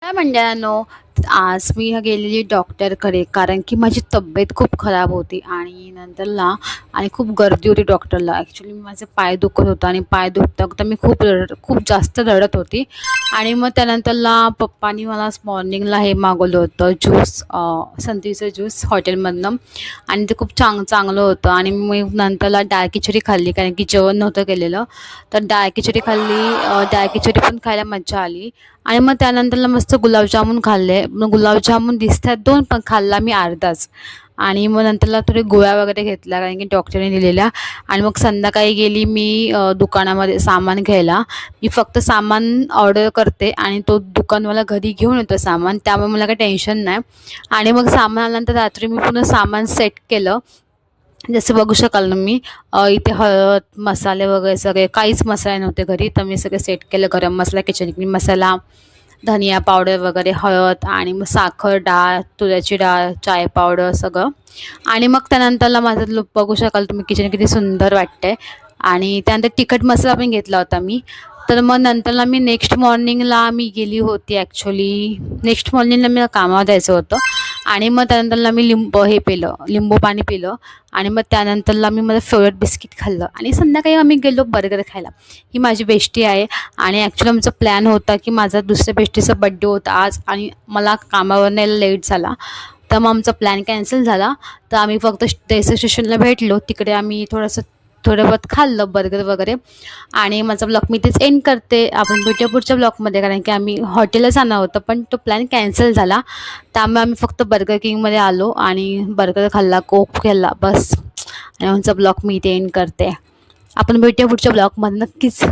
काय मंडळांनो, आज मी गेलेली डॉक्टरकडे कारण की माझी तब्येत खूप खराब होती आणि नंतरला आणि खूप गर्दी होती डॉक्टरला. ॲक्च्युली माझे पाय दुखत होता आणि पाय दुखता मी खूप जास्त रडत होती. आणि मग त्यानंतरला पप्पांनी मला मॉर्निंगला हे मागवलं होतं ज्यूस, संत्रीचं ज्यूस हॉटेलमधनं. आणि ते खूप चांगलं होतं. आणि मी नंतरला डाळ खिचडी खाल्ली कारण की जेवण नव्हतं केलेलं. तर डाळ खिचडी खाल्ली. डाळ खिचडी पण खायला मज्जा आली. आणि मग त्यानंतरला मस्त गुलाबजामुन खाल्ले. मग गुलाबजामुन दिसतात 2, पण खाल्ला मी अर्धाच. आणि मग नंतरला थोडे गोळ्या वगैरे घेतल्या कारण की डॉक्टरने दिलेल्या. आणि मग संध्याकाळी गेली मी दुकानामध्ये सामान घ्यायला. मी फक्त सामान ऑर्डर करते आणि तो दुकानवाला घरी घेऊन येतो सामान, त्यामुळे मला काही टेन्शन नाही. आणि मग सामान आल्यानंतर रात्री मी पुन्हा सामान सेट केलं. जसं बघू शकाल ना मी इथे हळद, मसाले वगैरे सगळे काहीच मसाले नव्हते घरी, तर मी सगळे सेट केलं. गरम मसाला, किचन मसाला, धनिया पावडर वगैरे, हळद आणि मग साखर, डाळ, तुऱ्याची डाळ, चाय पावडर सगळं. आणि मग त्यानंतरला माझं लुक बघू शकाल तुम्ही, किचन किती सुंदर वाटतंय. आणि त्यानंतर तिखट मसाला पण घेतला होता मी. तर मग नंतरला मी नेक्स्ट मॉर्निंगला मी गेली होती. ॲक्च्युली नेक्स्ट मॉर्निंगला मला कामावर जायचं होतं. आणि मग त्यानंतरला मी लिंबू पाणी पिलं. आणि मग त्यानंतरला मी माझं फेवरेट बिस्किट खाल्लं आणि संध्याकाळी आम्ही गेलो बर्गर खायला. ही माझी बेस्टी आहे. आणि ॲक्च्युली आमचा प्लॅन होता की माझा दुसऱ्या बेस्टीचा बड्डे होता आज आणि मला कामावर यायला लेट झाला, तर मग आमचा प्लॅन कॅन्सल झाला. तर आम्ही फक्त रेल्वे स्टेशनला भेटलो. तिकडे आम्ही थोडं बहुत खाल्लं बर्गर वगैरे. आणि माझा ब्लॉग मी तेच एंड करते. आपण भेटूया पुढच्या ब्लॉगमध्ये, कारण की आम्ही हॉटेलला जाणार होतं पण तो प्लॅन कॅन्सल झाला. त्यामुळे आम्ही फक्त बर्गर किंगमध्ये आलो आणि बर्गर खाल्ला, कोक खाल्ला, बस. आणि आमचा ब्लॉग मी इथे एंड करते. आपण भेटूया पुढच्या ब्लॉगमध्ये नक्कीच.